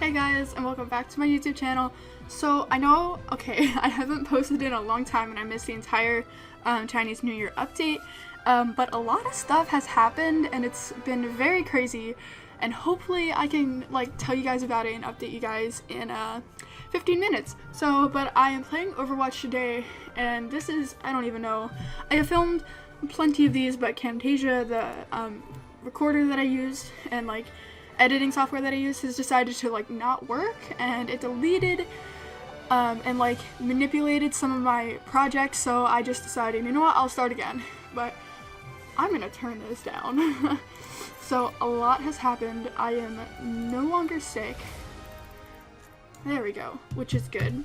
Hey guys, and welcome back to my YouTube channel. So I know, I haven't posted in a long time and I missed the entire Chinese New Year update, but a lot of stuff has happened and it's been very crazy, and hopefully I can tell you guys about it and update you guys in 15 minutes. But I am playing Overwatch today, and this is, I don't even know, I have filmed plenty of these, but Camtasia, the recorder that I used, and editing software that I use has decided to not work, and it deleted and manipulated some of my projects, so I just decided, you know what, I'll start again. But I'm gonna turn this down. So a lot has happened. I am no longer sick. There we go, which is good.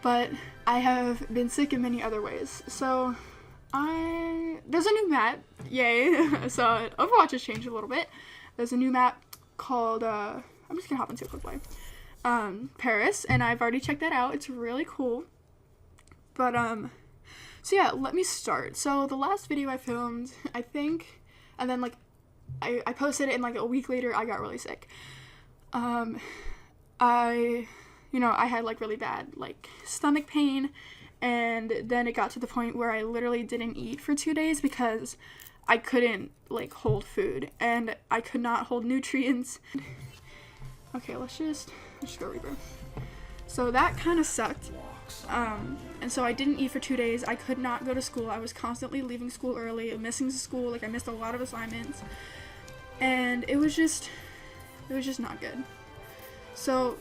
But I have been sick in many other ways. So there's a new map, yay. So Overwatch has changed a little bit. There's a new map called, I'm just gonna hop into a quick play, Paris, and I've already checked that out. It's really cool. But, so yeah, let me start. So the last video I filmed, I think, and then, I posted it, and, a week later, I got really sick. I had, really bad, stomach pain, and then it got to the point where I literally didn't eat for 2 days because I couldn't hold food, and I could not hold nutrients. Okay, let's just go Reaper. So that kind of sucked. And so I didn't eat for 2 days. I could not go to school. I was constantly leaving school early, missing school. I missed a lot of assignments, and it was just not good. So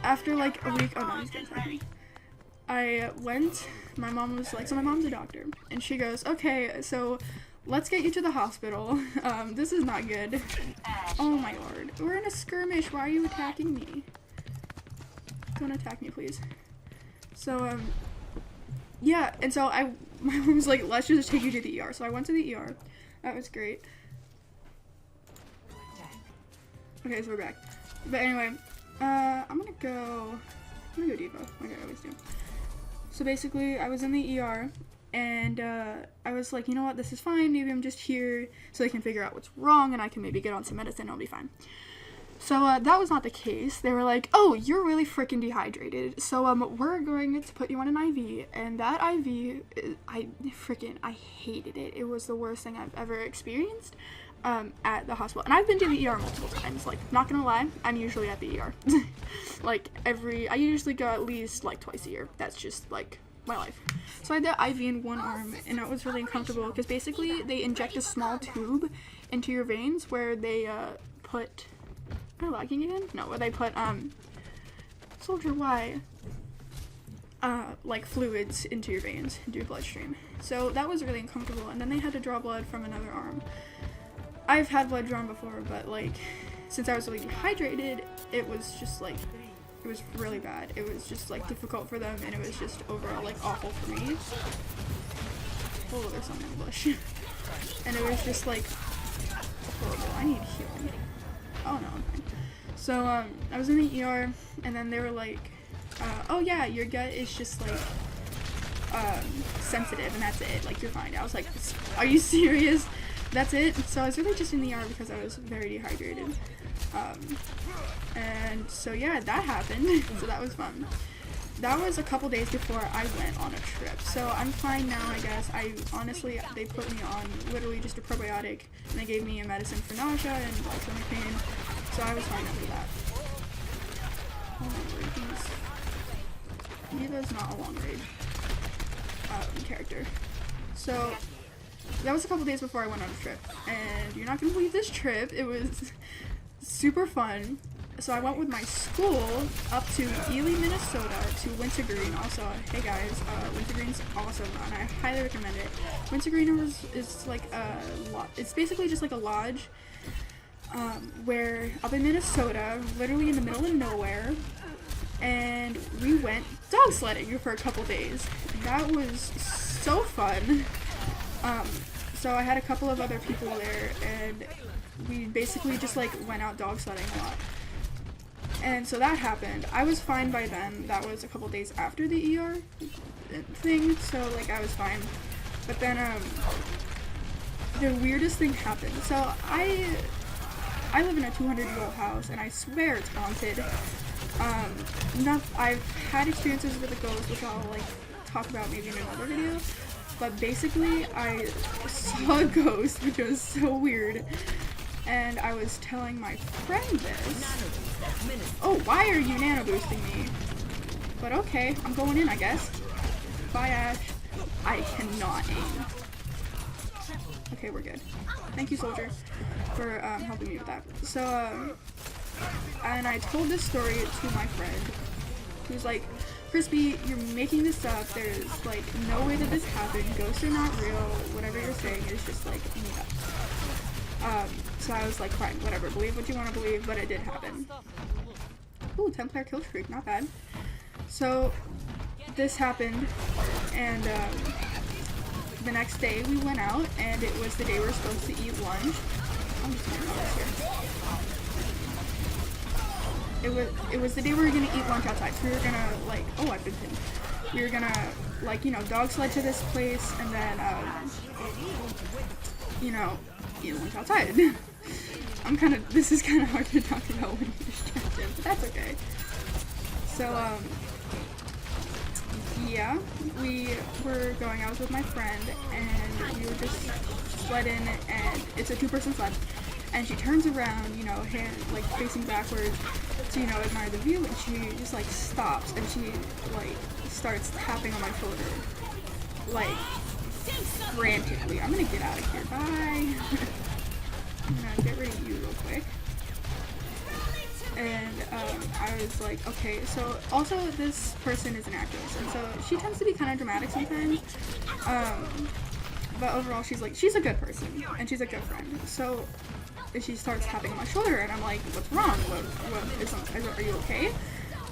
after a week, oh no, he's getting tired. I went, my mom was so my mom's a doctor, and she goes, okay, so let's get you to the hospital. This is not good. Oh my lord. We're in a skirmish. Why are you attacking me? Don't attack me, please. So, yeah, and so my mom was like, let's just take you to the ER. So I went to the ER. That was great. Okay, so we're back. But anyway, I'm gonna go Devo, like I always do. So basically, I was in the ER, and I was like, you know what, this is fine, maybe I'm just here so they can figure out what's wrong, and I can maybe get on some medicine, and I'll be fine. So that was not the case. They were like, oh, you're really freaking dehydrated, so we're going to put you on an IV, and that IV, I hated it. It was the worst thing I've ever experienced at the hospital. And I've been to the ER multiple times, not gonna lie, I'm usually at the ER. I usually go at least twice a year. That's just my life. So I had the IV in one arm, and it was really uncomfortable because basically they inject a small tube into your veins where they put, am I lagging again? No, where they put Soldier Y fluids into your veins, into your bloodstream. So that was really uncomfortable, and then they had to draw blood from another arm. I've had blood drawn before, but since I was really dehydrated, it was just it was really bad. It was just difficult for them, and it was just overall awful for me. Oh, there's something in the bush. And it was just horrible. I need healing. Oh no, I'm fine. So I was in the ER, and then they were like, oh yeah, your gut is just sensitive, and that's it. You're fine. I was like, are you serious? That's it. So I was really just in the ER because I was very dehydrated. And so yeah, that happened. So that was fun. That was a couple days before I went on a trip. So I'm fine now, I guess. They put me on literally just a probiotic, and they gave me a medicine for nausea and stomach pain. So I was fine after that. Oh my word, Eva's not a long range character. So that was a couple days before I went on a trip, and you're not gonna believe this trip. It was super fun. So I went with my school up to Ely, Minnesota, to Wintergreen. Also, hey guys, Wintergreen's awesome, and I highly recommend it. Wintergreen is it's basically just a lodge, where up in Minnesota, literally in the middle of nowhere, and we went dog sledding for a couple days. That was so fun. So I had a couple of other people there, and we basically just went out dog sledding a lot. And so that happened. I was fine by then. That was a couple days after the ER thing, so I was fine. But then the weirdest thing happened. So I live in a 200-year-old house, and I swear it's haunted. I've had experiences with a ghost, which I'll like talk about maybe in another video. But basically, I saw a ghost, which was so weird, and I was telling my friend this. Oh, why are you nano boosting me? But okay, I'm going in, I guess. Bye, Ash. I cannot aim. Okay, we're good. Thank you, soldier, for helping me with that. So, and I told this story to my friend. He was like, Crispy, you're making this up. There's like no way that this happened. Ghosts are not real. Whatever you're saying is just like made up. So I was like, fine, whatever. Believe what you want to believe, but it did happen. Ooh, 10-player kill streak, not bad. So this happened, and the next day we went out, and it was the day we were supposed to eat lunch. I'm just gonna this here. It was the day we were gonna eat lunch outside. So we were gonna like, oh, I've been pinned. We were gonna like, you know, dog sled to this place, and then you know, eat lunch outside. This is kind of hard to talk about when you're distracted, but that's okay. So yeah, we were going. I was with my friend, and we were just sledding, and it's a 2-person sled. And she turns around, you know, hand like facing backwards to, you know, admire the view, and she just like stops, and she like starts tapping on my shoulder, like frantically. I'm gonna get out of here. Bye. I'm gonna get rid of you real quick. And I was like, okay, so also this person is an actress, and so she tends to be kind of dramatic sometimes, but overall she's a good person, and she's a good friend. So she starts tapping on my shoulder, and I'm like, what's wrong? Are you okay?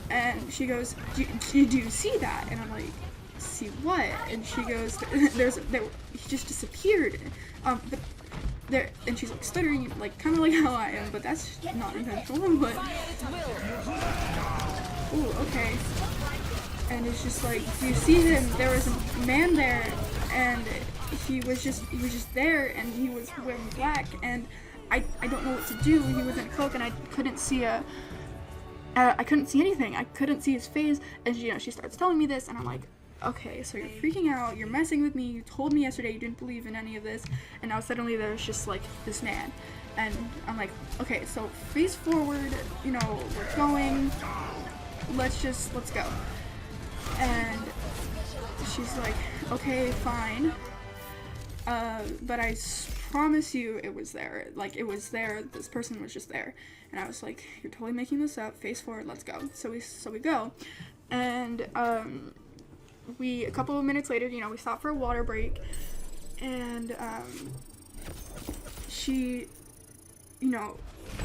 And she goes, do you see that? And I'm like, see what? And she goes, he just disappeared. And she's like stuttering, like kind of like how I am, but that's not intentional. But ooh, okay. And it's just like, do you see him? There was a man there, and he was just there, and he was wearing black, and I don't know what to do. He was in a cloak, and I couldn't see anything. I couldn't see his face, and you know, she starts telling me this, and I'm like, okay, so you're freaking out, you're messing with me, you told me yesterday you didn't believe in any of this, and now suddenly there's just like this man. And I'm like, okay, so face forward, you know, we're going, let's go. And she's like, okay, fine, but I promise you it was there. Like, it was there, this person was just there. And I was like, you're totally making this up, face forward, let's go. So we go, and a couple of minutes later, you know, we stopped for a water break, and she, you know,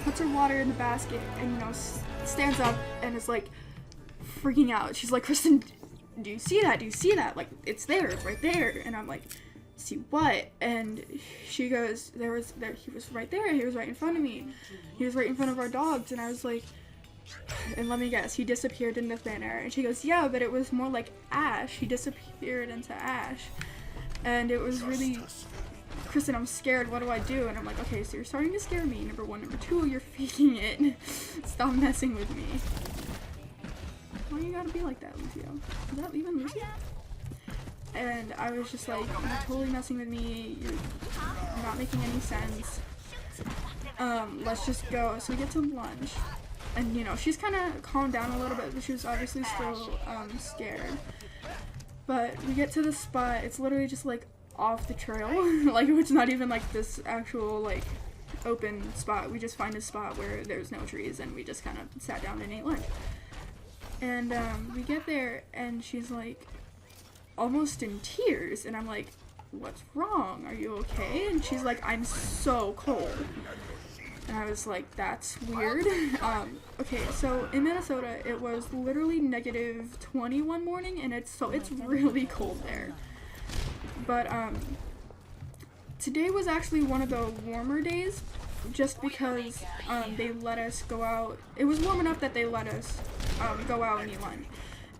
puts her water in the basket, and, you know, stands up and is like freaking out. She's like, Kristen, do you see that? Do you see that? Like, it's there, it's right there. And I'm like, see what? And she goes, he was right there, he was right in front of me, he was right in front of our dogs. And I was like, and let me guess, he disappeared into thin air. And she goes, yeah, but it was more like ash. He disappeared into ash. And it was really, Kristen, I'm scared, what do I do? And I'm like, okay, so you're starting to scare me, number one. Number two, you're faking it. Stop messing with me. Why you gotta be like that, Lucio? Is that even Lucio? And I was just like, you're totally messing with me, you're not making any sense. Let's just go. So we get to lunch. And, you know, she's kind of calmed down a little bit, but she was obviously still scared. But we get to the spot, it's literally just, like, off the trail. Like, it's not even, like, this actual, like, open spot. We just find a spot where there's no trees, and we just kind of sat down and ate lunch. And we get there, and she's, like, almost in tears. And I'm like, what's wrong? Are you okay? And she's like, I'm so cold. And I was like, that's weird. Okay, so in Minnesota, it was literally -20 one morning, and it's really cold there. But today was actually one of the warmer days, just because they let us go out. It was warm enough that they let us go out and eat lunch.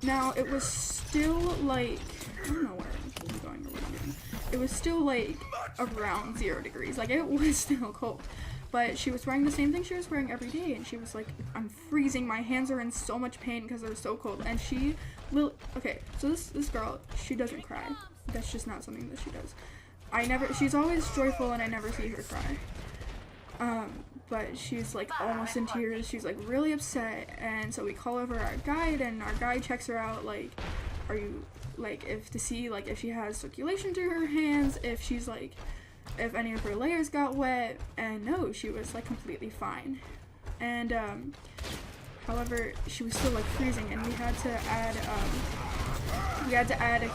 Now, it was still like, I don't know where I'm going or what I'm doing. It was still like around 0 degrees. Like, it was still cold. but she was wearing the same thing she was wearing every day, and she was like, I'm freezing, my hands are in so much pain because they're so cold. And she will, okay, so this girl, she doesn't cry. That's just not something that she does. She's always joyful, and I never see her cry. But she's like almost in tears. She's like really upset, and so we call over our guide, and our guide checks her out, like, are you, like, to see like if she has circulation through her hands, if she's like, if any of her layers got wet, and no, she was like completely fine. And however, she was still like freezing, and we had to add a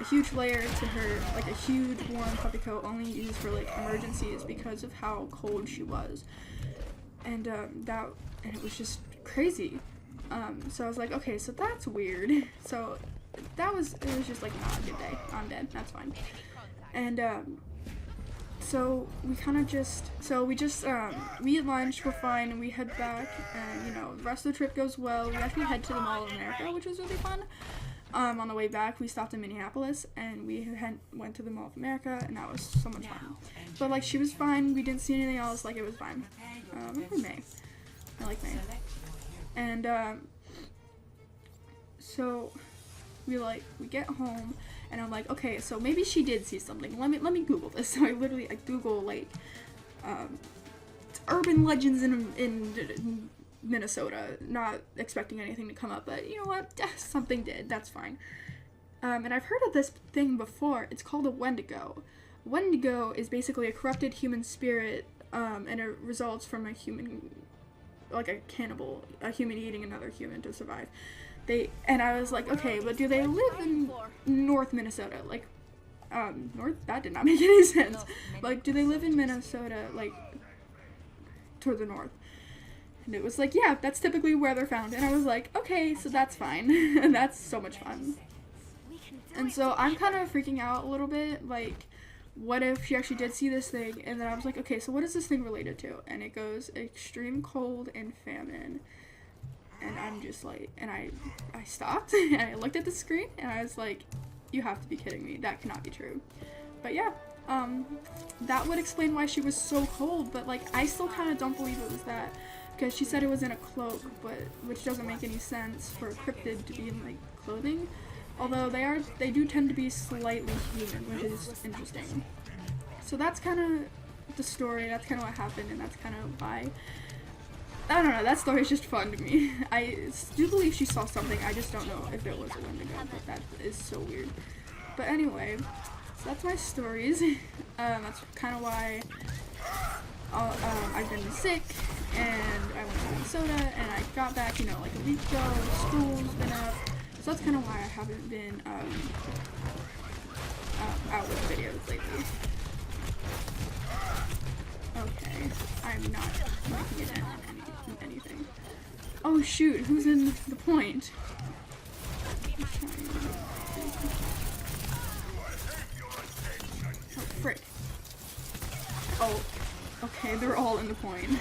huge layer to her, like a huge warm puppy coat only used for like emergencies because of how cold she was. And it was just crazy. So I was like, okay, so that's weird. So it was just like, not a good day. I'm dead. That's fine. And so we eat lunch, we're fine, and we head back, and you know, the rest of the trip goes well. We actually head to the Mall of America, which was really fun. On the way back, we stopped in Minneapolis, and we went to the Mall of America, and that was so much fun. But like, she was fine. We didn't see anything else. Like, it was fine. May. I like May. And so we get home, and I'm like, okay, so maybe she did see something. Let me Google this. So I Google like urban legends in Minnesota, not expecting anything to come up, but you know what? Something did. That's fine. And I've heard of this thing before. It's called a Wendigo. Wendigo is basically a corrupted human spirit, and it results from a human, like a cannibal, a human eating another human to survive. And I was like, okay, but do they live in North Minnesota? Like, North? That did not make any sense. Like, do they live in Minnesota, like, toward the north? And it was like, yeah, that's typically where they're found. And I was like, okay, so that's fine. And that's so much fun. And so I'm kind of freaking out a little bit, like, what if she actually did see this thing? And then I was like, okay, so what is this thing related to? And it goes extreme cold and famine. And I'm just like, and I stopped, and I looked at the screen, and I was like, you have to be kidding me. That cannot be true. But yeah, that would explain why she was so cold, but like, I still kind of don't believe it was that, because she said it was in a cloak, but which doesn't make any sense for a cryptid to be in like clothing. Although they do tend to be slightly human, which is interesting. So that's kind of the story, that's kind of what happened, and that's kind of why, I don't know, that story is just fun to me. I do believe she saw something, I just don't know if it was a Wendigo, but that is so weird. But anyway, so that's my stories. That's kind of why I've been sick, and I went to Minnesota, and I got back, you know, like a week ago, school's been up. So that's kind of why I haven't been out with videos lately. Okay, I'm not making it in anything. Oh shoot, who's in the point? Oh frick. Oh, okay, they're all in the point.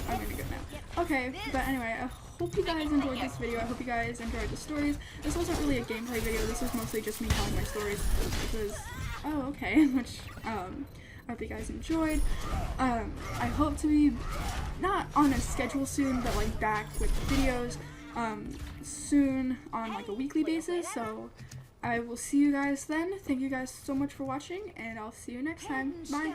I'm gonna go now. Okay, but anyway, I hope you guys enjoyed this video. I hope you guys enjoyed the stories. This wasn't really a gameplay video. This was mostly just me telling my stories, which was, oh, okay, which, I hope you guys enjoyed. I hope to be, not on a schedule soon, but, like, back with videos, soon on, like, a weekly basis, so I will see you guys then. Thank you guys so much for watching, and I'll see you next time. Bye!